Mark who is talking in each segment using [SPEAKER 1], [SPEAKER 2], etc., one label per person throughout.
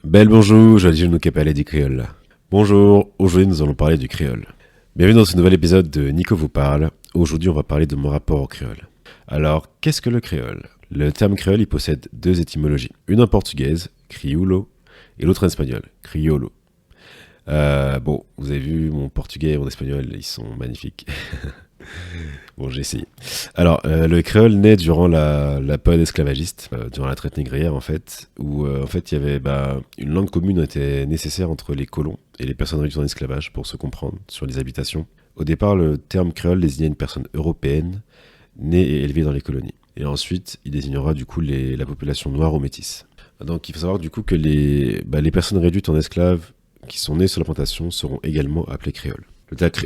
[SPEAKER 1] Bel bonjour, je dis nous parler du créole. Bonjour, aujourd'hui nous allons parler du créole. Bienvenue dans ce nouvel épisode de Nico vous parle. Aujourd'hui on va parler de mon rapport au créole. Alors, qu'est-ce que le créole? Le terme créole il possède deux étymologies. Une en portugaise, crioulo, et l'autre en espagnol, criollo. Bon, vous avez vu mon portugais et mon espagnol, ils sont magnifiques. Bon, j'ai essayé. Alors, le créole naît durant la période esclavagiste, durant la traite négrière en fait, où en fait il y avait une langue commune était nécessaire entre les colons et les personnes réduites en esclavage pour se comprendre sur les habitations. Au départ, le terme créole désignait une personne européenne née et élevée dans les colonies. Et ensuite, il désignera du coup la population noire ou métisse. Donc, il faut savoir du coup que les personnes réduites en esclaves qui sont nées sur la plantation seront également appelées créoles.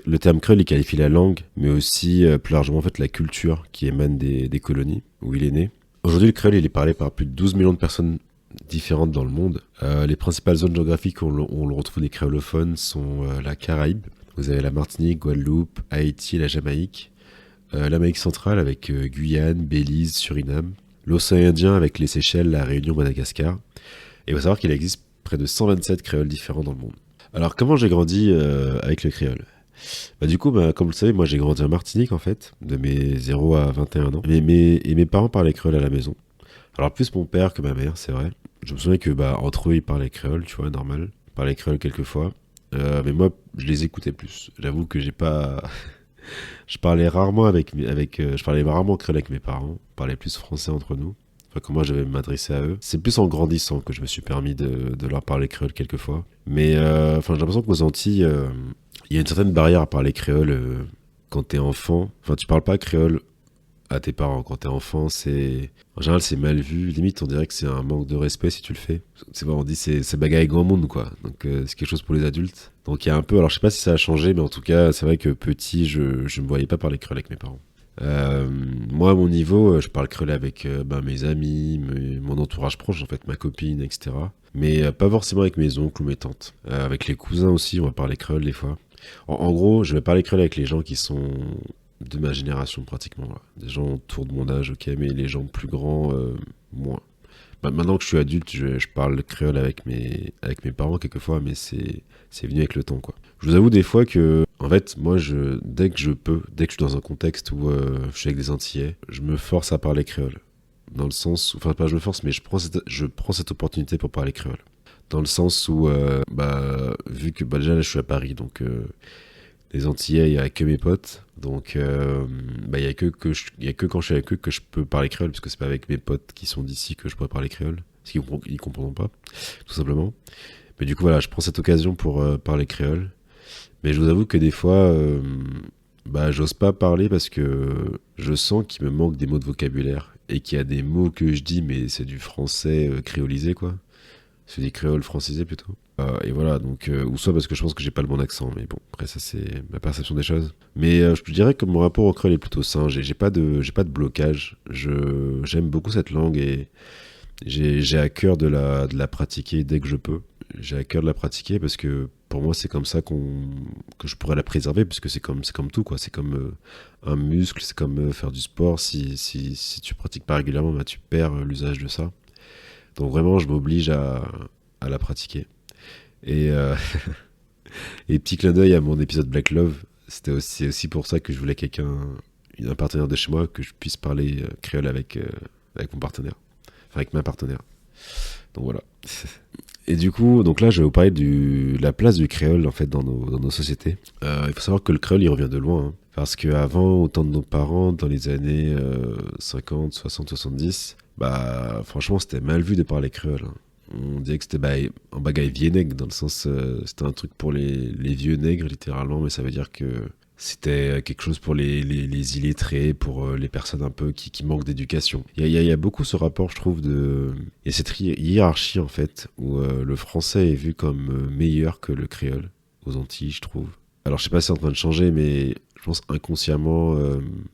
[SPEAKER 1] Le terme créole il qualifie la langue, mais aussi plus largement en fait la culture qui émane des colonies où il est né. Aujourd'hui, le créole il est parlé par plus de 12 millions de personnes différentes dans le monde. Les principales zones géographiques où on le retrouve des créolophones sont la Caraïbe. Vous avez la Martinique, Guadeloupe, Haïti, la Jamaïque, l'Amérique centrale avec Guyane, Belize, Suriname, l'océan Indien avec les Seychelles, la Réunion, Madagascar. Et il faut savoir qu'il existe près de 127 créoles différents dans le monde. Alors comment j'ai grandi avec le créole? Du coup, comme vous le savez, moi j'ai grandi en Martinique en fait, de mes 0 à 21 ans. Et mes parents parlaient créole à la maison. Alors plus mon père que ma mère, c'est vrai. Je me souviens que entre eux ils parlaient créole, tu vois, normal. Ils parlaient créole quelquefois. Mais moi, je les écoutais plus. J'avoue que j'ai pas... je parlais rarement je parlais rarement créole avec mes parents. On parlait plus français entre nous. Enfin, quand moi, je vais m'adresser à eux. C'est plus en grandissant que je me suis permis de leur parler créole quelquefois. Mais j'ai l'impression qu'aux Antilles, il y a une certaine barrière à parler créole quand t'es enfant. Enfin, tu parles pas créole à tes parents. Quand t'es enfant, en général, c'est mal vu. Limite, on dirait que c'est un manque de respect si tu le fais. C'est quoi, on dit c'est bagaille grand monde, quoi. Donc, c'est quelque chose pour les adultes. Donc, il y a un peu... Alors, je sais pas si ça a changé, mais en tout cas, c'est vrai que petit, je me voyais pas parler créole avec mes parents. Moi, à mon niveau, je parle créole avec mes amis, mon entourage proche, en fait, ma copine, etc. Mais pas forcément avec mes oncles ou mes tantes. Avec les cousins aussi, on va parler créole des fois. En gros, je vais parler créole avec les gens qui sont de ma génération pratiquement. Là. Des gens autour de mon âge, ok, mais les gens plus grands, moins. Maintenant que je suis adulte, je parle créole avec mes parents quelquefois, mais c'est venu avec le temps, quoi. Je vous avoue des fois que, en fait, moi, dès que je peux, dès que je suis dans un contexte où je suis avec des Antillais, je me force à parler créole. Dans le sens, enfin pas je me force, mais je prends cette opportunité pour parler créole. Dans le sens où, vu que déjà là je suis à Paris, donc les Antillais, il y a que mes potes, donc il y a il y a que quand je suis avec eux que je peux parler créole, parce que c'est pas avec mes potes qui sont d'ici que je pourrais parler créole, parce qu'ils comprendront pas, tout simplement. Mais du coup voilà, je prends cette occasion pour parler créole. Mais je vous avoue que des fois, j'ose pas parler parce que je sens qu'il me manque des mots de vocabulaire et qu'il y a des mots que je dis, mais c'est du français créolisé, quoi. C'est du créole francisé plutôt. Et voilà, donc, ou soit parce que je pense que j'ai pas le bon accent, mais bon, après ça c'est ma perception des choses. Mais je dirais que mon rapport au créole est plutôt sain, j'ai pas de blocage. J'aime beaucoup cette langue et j'ai à cœur de la pratiquer dès que je peux. J'ai à cœur de la pratiquer parce que pour moi c'est comme ça que je pourrais la préserver, puisque c'est comme tout, quoi. C'est comme un muscle, c'est comme faire du sport. Si tu pratiques pas régulièrement, tu perds l'usage de ça. Donc vraiment je m'oblige à la pratiquer. Et, et petit clin d'œil à mon épisode Black Love, c'est aussi pour ça que je voulais un partenaire de chez moi, que je puisse parler créole avec mon partenaire. Enfin avec ma partenaire. Donc voilà. Et du coup, donc là, je vais vous parler de la place du créole en fait dans nos sociétés. Il faut savoir que le créole, il revient de loin, hein, parce qu'avant, au temps de nos parents, dans les années 50, 60, 70, franchement, c'était mal vu de parler créole. Hein. On disait que c'était un bagaille vieux nègre, dans le sens, c'était un truc pour les vieux nègres, littéralement, mais ça veut dire que c'était quelque chose pour les illettrés, pour les personnes un peu qui manquent d'éducation. Il y a beaucoup ce rapport, je trouve, il y a cette hiérarchie, en fait, où le français est vu comme meilleur que le créole aux Antilles, je trouve. Alors, je sais pas si c'est en train de changer, mais je pense inconsciemment,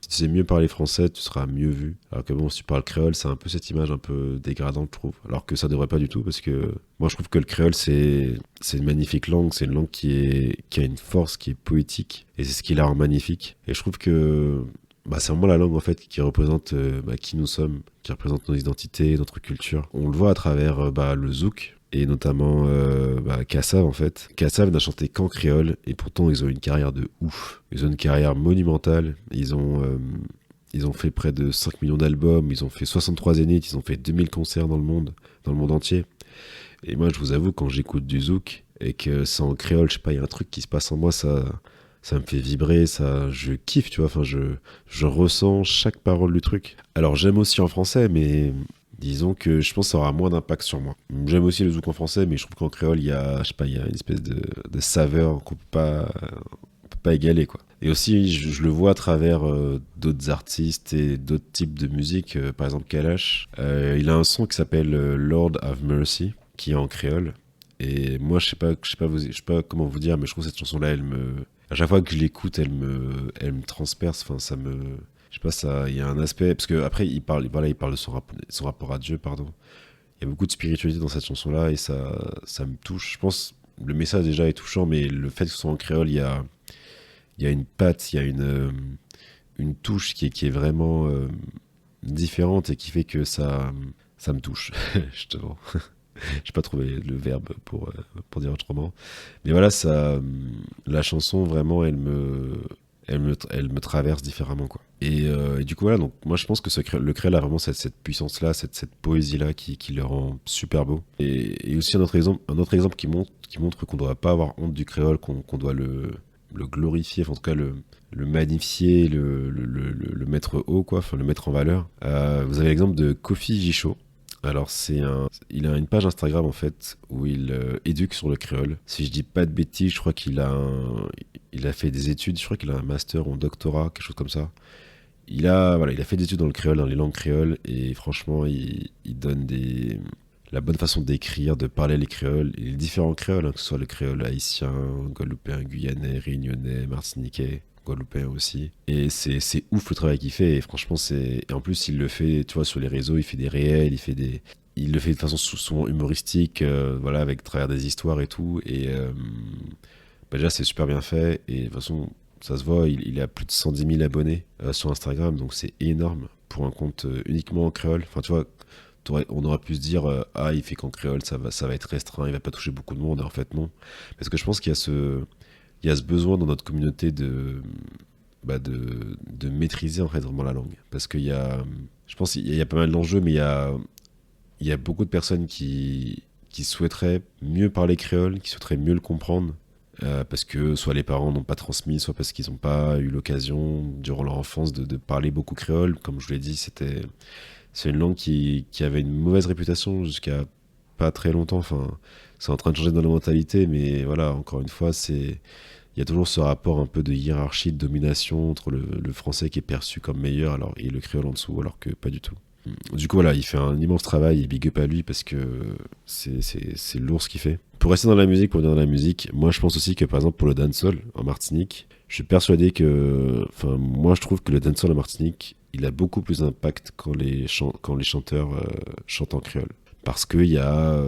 [SPEAKER 1] si tu sais mieux parler français, tu seras mieux vu. Alors que bon, si tu parles créole, c'est un peu cette image un peu dégradante, je trouve. Alors que ça devrait pas du tout, parce que moi, je trouve que le créole, c'est une magnifique langue. C'est une langue qui a une force, qui est poétique. Et c'est ce qui la rend magnifique. Et je trouve que c'est vraiment la langue, en fait, qui représente qui nous sommes, qui représente nos identités, notre culture. On le voit à travers le zouk. et notamment Kassav en fait. Kassav n'a chanté qu'en créole et pourtant ils ont une carrière de ouf. Ils ont une carrière monumentale. Ils ont fait près de 5 millions d'albums, ils ont fait 63 zéniths, ils ont fait 2000 concerts dans le monde entier. Et moi, je vous avoue, quand j'écoute du zouk et que c'est en créole, je sais pas, il y a un truc qui se passe en moi, ça me fait vibrer, ça, je kiffe, tu vois, enfin, je ressens chaque parole du truc. Alors, j'aime aussi en français, mais disons que je pense que ça aura moins d'impact sur moi. J'aime aussi le zouk en français, mais je trouve qu'en créole, il y a, je sais pas, il y a une espèce de saveur on peut pas égaler, quoi. Et aussi, je le vois à travers d'autres artistes et d'autres types de musique. Par exemple, Kalash, il a un son qui s'appelle Lord Have Mercy, qui est en créole. Et moi, je sais pas comment vous dire, mais je trouve cette chanson-là, à chaque fois que je l'écoute, elle me transperce. Enfin, je sais pas, ça, il y a un aspect, parce que après, il parle de son rapport à Dieu, pardon. Il y a beaucoup de spiritualité dans cette chanson-là et ça me touche. Je pense, le message déjà est touchant, mais le fait que ce soit en créole, il y a une patte, il y a une touche qui est vraiment différente et qui fait que ça me touche, justement. J'ai pas trouvé le verbe pour dire autrement. Mais voilà, la chanson, vraiment, elle me traverse différemment, quoi. Et du coup, voilà, donc moi je pense que le créole a vraiment cette puissance-là, cette poésie-là qui le rend super beau. Et aussi un autre exemple qui montre qu'on doit pas avoir honte du créole, qu'on doit le glorifier, enfin, en tout cas le magnifier, le mettre haut, quoi, enfin le mettre en valeur. Vous avez l'exemple de Kofi Gicho. Alors il a une page Instagram en fait où il éduque sur le créole. Si je dis pas de bêtises, je crois il a fait des études, je crois qu'il a un master ou un doctorat, quelque chose comme ça. Il a fait des études dans le créole, dans les langues créoles, et franchement, il donne la bonne façon d'écrire, de parler les créoles, et les différents créoles, hein, que ce soit le créole haïtien, guadeloupéen, guyanais, réunionnais, martiniquais, guadeloupéen aussi. Et c'est ouf le travail qu'il fait, et franchement, et en plus, il le fait, tu vois, sur les réseaux, il fait des réels, il le fait de façon souvent humoristique, voilà, avec à travers des histoires et tout, et déjà, c'est super bien fait, et de toute façon, ça se voit, il a plus de 110 000 abonnés sur Instagram, donc c'est énorme pour un compte uniquement en créole. Enfin, tu vois, on aurait pu se dire, ah, il fait qu'en créole, ça va être restreint, il va pas toucher beaucoup de monde. Et en fait, non. Parce que je pense il y a ce besoin dans notre communauté de maîtriser en fait vraiment la langue. Parce je pense qu'il y a pas mal d'enjeux, mais il y a beaucoup de personnes qui souhaiteraient mieux parler créole, qui souhaiteraient mieux le comprendre. Parce que soit les parents n'ont pas transmis, soit parce qu'ils n'ont pas eu l'occasion durant leur enfance de parler beaucoup créole. Comme je vous l'ai dit, c'est une langue qui avait une mauvaise réputation jusqu'à pas très longtemps. Enfin, c'est en train de changer dans la mentalité, mais voilà, encore une fois, il y a toujours ce rapport un peu de hiérarchie, de domination entre le français qui est perçu comme meilleur et le créole en dessous, alors que pas du tout. Du coup, voilà, il fait un immense travail et big up à lui parce que c'est lourd ce qu'il fait. Pour rester dans la musique, pour venir dans la musique, moi je pense aussi que par exemple pour le dancehall en Martinique, je suis persuadé enfin, moi je trouve que le dancehall en Martinique, il a beaucoup plus d'impact quand quand les chanteurs chantent en créole. Parce il y a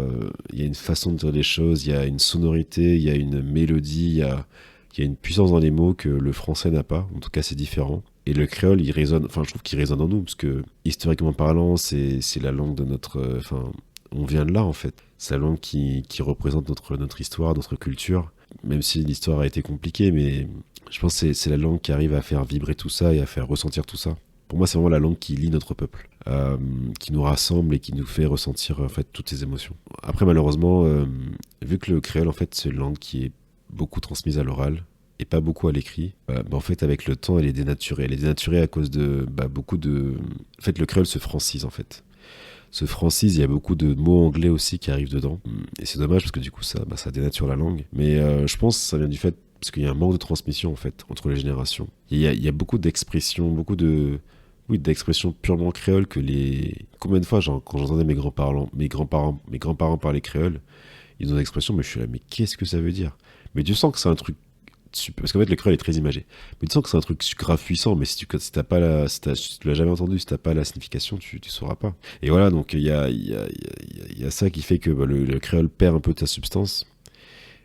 [SPEAKER 1] une façon de dire les choses, il y a une sonorité, il y a une mélodie, il y a une puissance dans les mots que le français n'a pas. En tout cas, c'est différent. Et le créole, il résonne, enfin, je trouve qu'il résonne en nous, parce que, historiquement parlant, c'est la langue de enfin, on vient de là, en fait. C'est la langue qui représente notre histoire, notre culture. Même si l'histoire a été compliquée, mais je pense que c'est la langue qui arrive à faire vibrer tout ça et à faire ressentir tout ça. Pour moi, c'est vraiment la langue qui lie notre peuple, qui nous rassemble et qui nous fait ressentir, en fait, toutes ces émotions. Après, malheureusement, vu que le créole, en fait, c'est une langue qui est beaucoup transmise à l'oral, et pas beaucoup à l'écrit, en fait, avec le temps, elle est dénaturée. Elle est dénaturée à cause de beaucoup de... En fait, le créole se francise, en fait. Se francise, il y a beaucoup de mots anglais aussi qui arrivent dedans. Et c'est dommage parce que du coup, ça dénature la langue. Mais je pense que ça vient du fait, parce qu'il y a un manque de transmission, en fait, entre les générations. Il y a beaucoup d'expressions, oui, d'expressions purement créoles Combien de fois, genre, quand j'entendais mes grands-parents parler créole, ils ont des expressions, mais je suis là, mais qu'est-ce que ça veut dire? Mais tu sens que c'est un truc parce qu'en fait le créole est très imagé, mais tu sens que c'est un truc grave puissant, mais si t'as pas si tu l'as jamais entendu, si t'as pas la signification, tu sauras pas. Et voilà, donc il y a ça qui fait que le créole perd un peu de sa substance.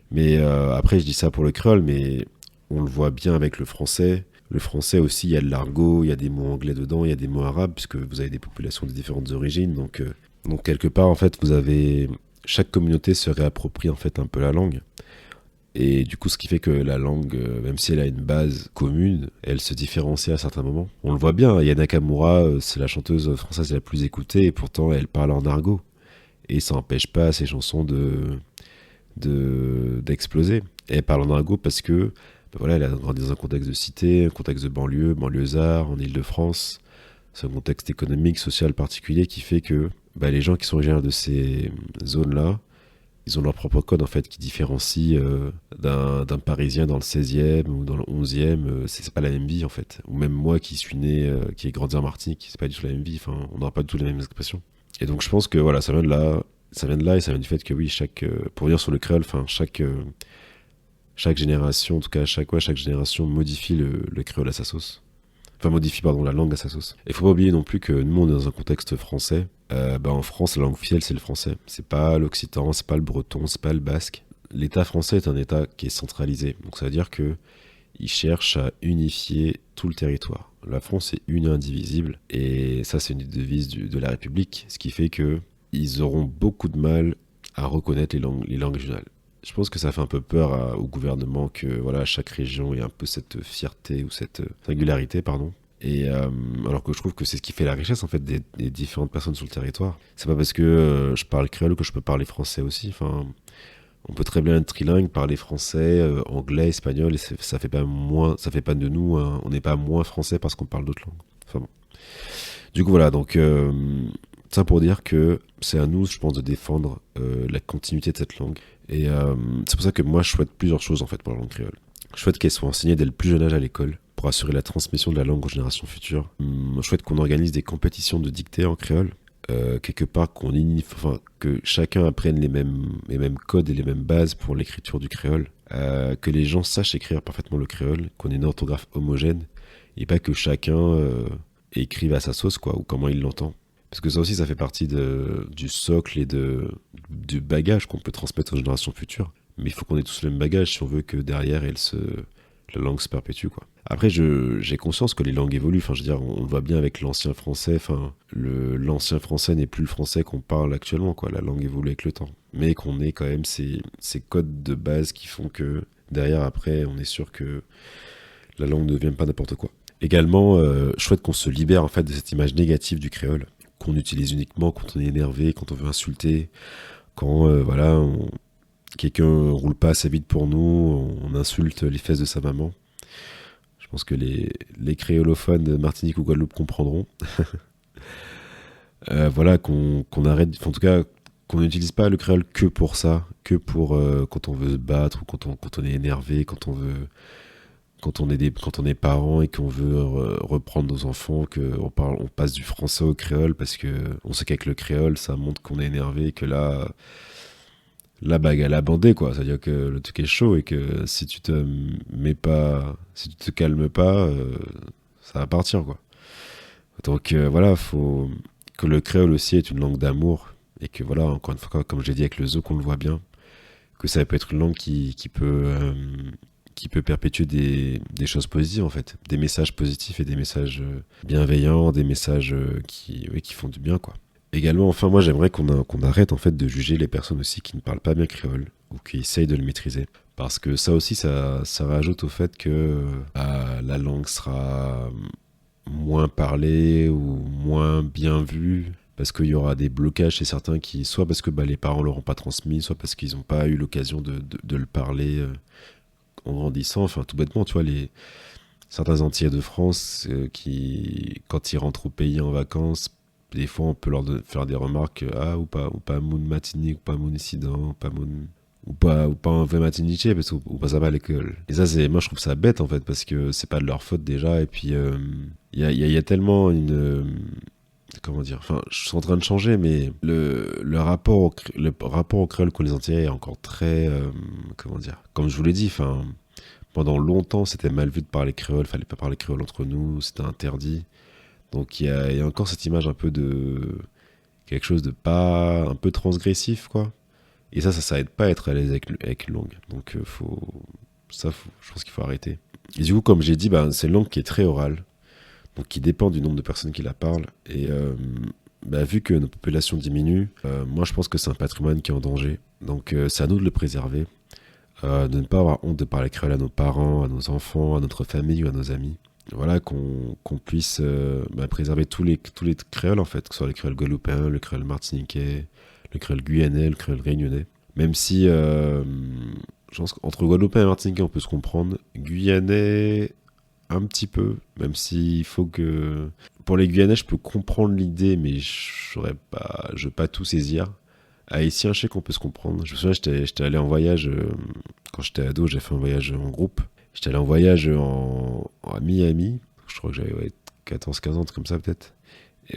[SPEAKER 1] Mais après je dis ça pour le créole, mais on le voit bien avec le français. Le français aussi, il y a de l'argot, il y a des mots anglais dedans, il y a des mots arabes, puisque vous avez des populations de différentes origines, donc quelque part en fait vous avez chaque communauté se réapproprie en fait un peu la langue. Et du coup, ce qui fait que la langue, même si elle a une base commune, elle se différencie à certains moments. On le voit bien, Yana Nakamura, c'est la chanteuse française la plus écoutée, et pourtant elle parle en argot. Et ça n'empêche pas ses chansons d'exploser. Et elle parle en argot parce que voilà, elle a grandi dans un contexte de cité, un contexte de banlieue, banlieusard, en Île-de-France. C'est un contexte économique, social particulier qui fait que les gens qui sont originaires de ces zones-là, ils ont leur propre code en fait qui différencie d'un Parisien dans le 16e ou dans le 11e. C'est pas la même vie en fait. Ou même moi qui suis né, qui ai grandi en Martinique, c'est pas du tout la même vie. Enfin, on n'aura pas du tout les mêmes expressions. Et donc je pense que voilà, ça vient de là. Ça vient de là et ça vient du fait que oui, pour revenir sur le créole, enfin chaque génération, en tout cas chaque génération modifie le créole à sa sauce. Enfin modifie pardon la langue à sa sauce. Et faut pas oublier non plus que nous on est dans un contexte français. En France la langue officielle c'est le français. C'est pas l'occitan, c'est pas le breton, c'est pas le basque. L'État français est un État qui est centralisé. Donc ça veut dire que il cherche à unifier tout le territoire. La France est une et indivisible et ça c'est une devise de la République, ce qui fait que ils auront beaucoup de mal à reconnaître les langues régionales. Je pense que ça fait un peu peur au gouvernement que voilà, chaque région ait un peu cette fierté ou cette singularité, pardon. Et alors que je trouve que c'est ce qui fait la richesse en fait des différentes personnes sur le territoire. C'est pas parce que je parle créole que je peux parler français aussi. Enfin, on peut très bien être trilingue, parler français, anglais, espagnol, et ça fait pas de nous, on n'est pas moins français parce qu'on parle d'autres langues. Enfin bon. Du coup voilà, donc ça pour dire que c'est à nous, je pense, de défendre la continuité de cette langue. Et c'est pour ça que moi, je souhaite plusieurs choses en fait pour la langue créole. Je souhaite qu'elle soit enseignée dès le plus jeune âge à l'école pour assurer la transmission de la langue aux générations futures. Je souhaite qu'on organise des compétitions de dictée en créole. Quelque part que chacun apprenne les mêmes codes et les mêmes bases pour l'écriture du créole. Que les gens sachent écrire parfaitement le créole, qu'on ait une orthographe homogène et pas que chacun écrive à sa sauce quoi, ou comment il l'entend. Parce que ça aussi, ça fait partie du socle et du bagage qu'on peut transmettre aux générations futures. Mais il faut qu'on ait tous le même bagage si on veut que derrière, la langue se perpétue, quoi. Après, j'ai conscience que les langues évoluent. Enfin, je veux dire, on le voit bien avec l'ancien français. Enfin, l'ancien français n'est plus le français qu'on parle actuellement, quoi. La langue évolue avec le temps. Mais qu'on ait quand même ces codes de base qui font que derrière, après, on est sûr que la langue ne devient pas n'importe quoi. Également, je souhaite qu'on se libère en fait de cette image négative du créole qu'on utilise uniquement quand on est énervé, quand on veut insulter, quand quelqu'un roule pas assez vite pour nous, on insulte les fesses de sa maman. Je pense que les créolophones de Martinique ou Guadeloupe comprendront. Voilà, qu'on arrête, en tout cas, qu'on n'utilise pas le créole que pour ça, que pour quand on veut se battre ou quand on est énervé, quand on est parent et qu'on veut reprendre nos enfants, on passe du français au créole parce que on sait qu'avec le créole, ça montre qu'on est énervé et que là, la bagarre a bandé quoi. C'est-à-dire que le truc est chaud et que si tu te calmes pas, ça va partir quoi. Donc voilà, faut que le créole aussi est une langue d'amour et que voilà, encore une fois, comme j'ai dit avec le zoo, qu'on le voit bien, que ça peut être une langue qui peut perpétuer des choses positives en fait, des messages positifs et des messages bienveillants, des messages qui font du bien quoi. Également, enfin moi j'aimerais qu'on arrête en fait de juger les personnes aussi qui ne parlent pas bien créole ou qui essayent de le maîtriser, parce que ça aussi ça rajoute au fait que la langue sera moins parlée ou moins bien vue. Parce qu'il y aura des blocages chez certains qui, soit parce que les parents ne leur ont pas transmis, soit parce qu'ils n'ont pas eu l'occasion de le parler en grandissant. Enfin, tout bêtement, tu vois, certains Antillais de France qui, quand ils rentrent au pays en vacances, des fois on peut leur faire des remarques ou pas moun matinique, ou pas moun incident, ou pas un vrai matiniché, parce ou pas ça va à l'école. Et ça, moi je trouve ça bête en fait, parce que c'est pas de leur faute déjà, et puis il y a tellement comment dire, enfin je suis en train de changer, mais le rapport au créole qu'ont les Antillais est encore très comment dire, comme je vous l'ai dit, enfin pendant longtemps c'était mal vu de parler créole, fallait pas parler créole entre nous, c'était interdit. Donc il y a encore cette image un peu de quelque chose de pas un peu transgressif quoi. Et ça aide pas à être à l'aise avec une langue. Donc je pense qu'il faut arrêter. Et du coup, comme j'ai dit, c'est une langue qui est très orale, donc qui dépend du nombre de personnes qui la parlent. Et vu que nos populations diminuent, moi je pense que c'est un patrimoine qui est en danger. Donc c'est à nous de le préserver, de ne pas avoir honte de parler créole à nos parents, à nos enfants, à notre famille ou à nos amis. Voilà, qu'on puisse préserver tous les créoles en fait, que ce soit le créole guadeloupéen, le créole martiniquais, le créole guyanais, le créole réunionnais. Même si, je pense qu'entre guadeloupéen et martiniquais on peut se comprendre, guyanais un petit peu, même s'il faut que... Pour les guyanais je peux comprendre l'idée, mais je veux pas tout saisir. Haïtien, je sais qu'on peut se comprendre. Je me souviens, j'étais allé en voyage, quand j'étais ado, j'ai fait un voyage en groupe. J'étais allé en voyage à Miami. Je crois que j'avais 14-15 ans, comme ça peut-être.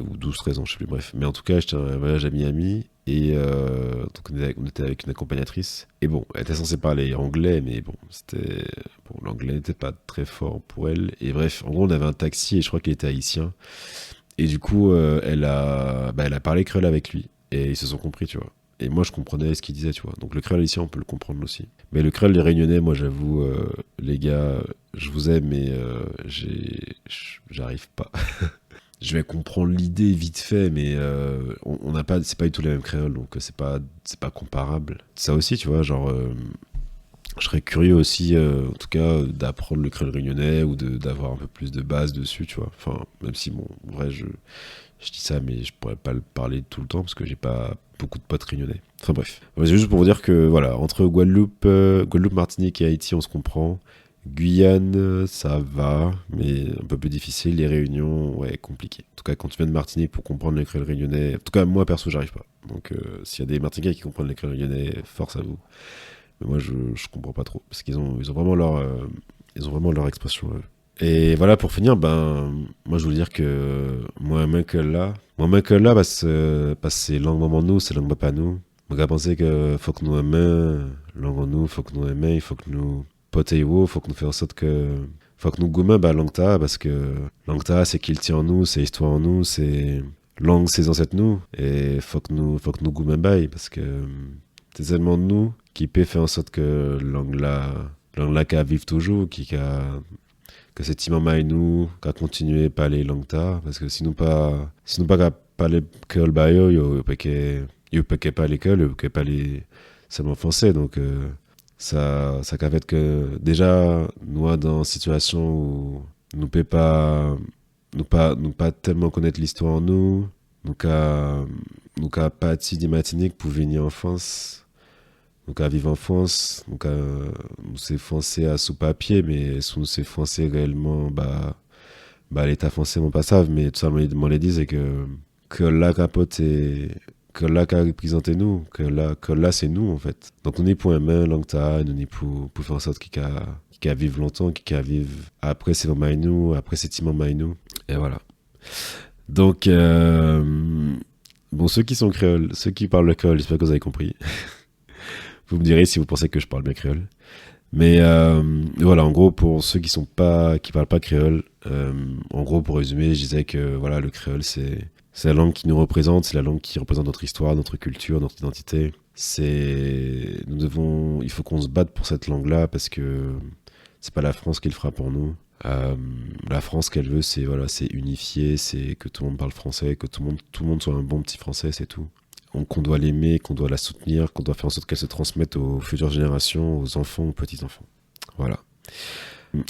[SPEAKER 1] Ou 12-13 ans, je sais plus, bref. Mais en tout cas, j'étais en voyage à Miami. Et donc on était avec une accompagnatrice. Et bon, elle était censée parler anglais, mais bon, l'anglais n'était pas très fort pour elle. Et bref, en gros, on avait un taxi et je crois qu'il était haïtien. Et du coup, elle a parlé créole avec lui. Et ils se sont compris, tu vois. Et moi, je comprenais ce qu'il disait, tu vois. Donc le créole ici, on peut le comprendre aussi. Mais le créole des Réunionnais, moi, j'avoue, les gars, je vous aime, mais j'arrive pas. Je vais comprendre l'idée vite fait, mais on n'a pas, c'est pas du tout les mêmes créoles, donc c'est pas comparable. Ça aussi, tu vois, genre, je serais curieux aussi, en tout cas, d'apprendre le créole réunionnais ou d'avoir un peu plus de base dessus, tu vois. Enfin, même si, bon, en vrai, je dis ça, mais je pourrais pas le parler tout le temps parce que j'ai pas beaucoup de potes réunionnais. Enfin bref. Ouais, c'est juste pour vous dire que, voilà, entre Guadeloupe, Martinique et Haïti, on se comprend. Guyane, ça va, mais un peu plus difficile. Les Réunions, ouais, compliqué. En tout cas, quand tu viens de Martinique pour comprendre le créole réunionnais, en tout cas, moi, perso, j'arrive pas. Donc, s'il y a des Martiniquais qui comprennent le créole réunionnais, force à vous. Mais moi, je comprends pas trop. Parce qu'ils ont vraiment leur expression. Et voilà, pour finir, moi, je veux dire que moi, parce que c'est langue maman nous, c'est langue papa nous. Moi, j'ai pensé que faut que nous aimions, langue en nous, faut que nous aimions, il faut que nous potéo, faut que nous fassions en sorte que, faut que nous gommions, langue ta, parce que langue ta, c'est qu'il tient en nous, c'est histoire en nous, c'est langue, ses ancêtres nous. Et faut que nous gommions, parce que c'est tellement de nous qui peut faire en sorte que langue là qu'à vivre toujours, que c'est Timama nous qu'à continuer à parler langue ta, parce que sinon pas qu'à parler que le bayo, yo pas que pas l'école, yo pas parler seulement français, donc ça qu'à fait que déjà nous dans une situation où nous peut pas tellement connaître l'histoire en nous qu'à partir des Martinique pour venir en France. Donc à vivre en France, donc nous c'est français à sous papier, mais sous nous c'est français réellement, l'état français mon pas savent, mais tout ça m'en les dit c'est que là capote et que là qu'a représenté nous, que là c'est nous en fait. Donc on est pour un main langue ta, nous est pour faire en sorte qu'il a vivre longtemps, qu'il a vivre après c'est maman nous, après c'est Timon nous, et voilà. Donc bon, ceux qui sont créoles, ceux qui parlent le créole, j'espère que vous avez compris. Vous me direz si vous pensez que je parle bien créole. Mais voilà, en gros, pour ceux qui parlent pas créole, en gros, pour résumer, je disais que voilà, le créole, c'est la langue qui nous représente, c'est la langue qui représente notre histoire, notre culture, notre identité. Il faut qu'on se batte pour cette langue-là parce que c'est pas la France qui le fera pour nous. La France, ce qu'elle veut, c'est unifier, c'est que tout le monde parle français, que tout le monde soit un bon petit français, c'est tout. Qu'on doit l'aimer, qu'on doit la soutenir, qu'on doit faire en sorte qu'elle se transmette aux futures générations, aux enfants, aux petits-enfants. Voilà.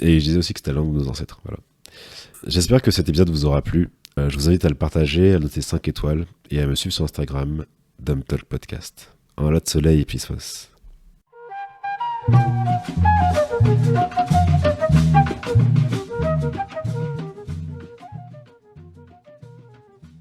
[SPEAKER 1] Et je disais aussi que c'était la langue de nos ancêtres. Voilà. J'espère que cet épisode vous aura plu. Je vous invite à le partager, à noter 5 étoiles et à me suivre sur Instagram, Dumb Talk Podcast. Un lot de soleil et puis sauce.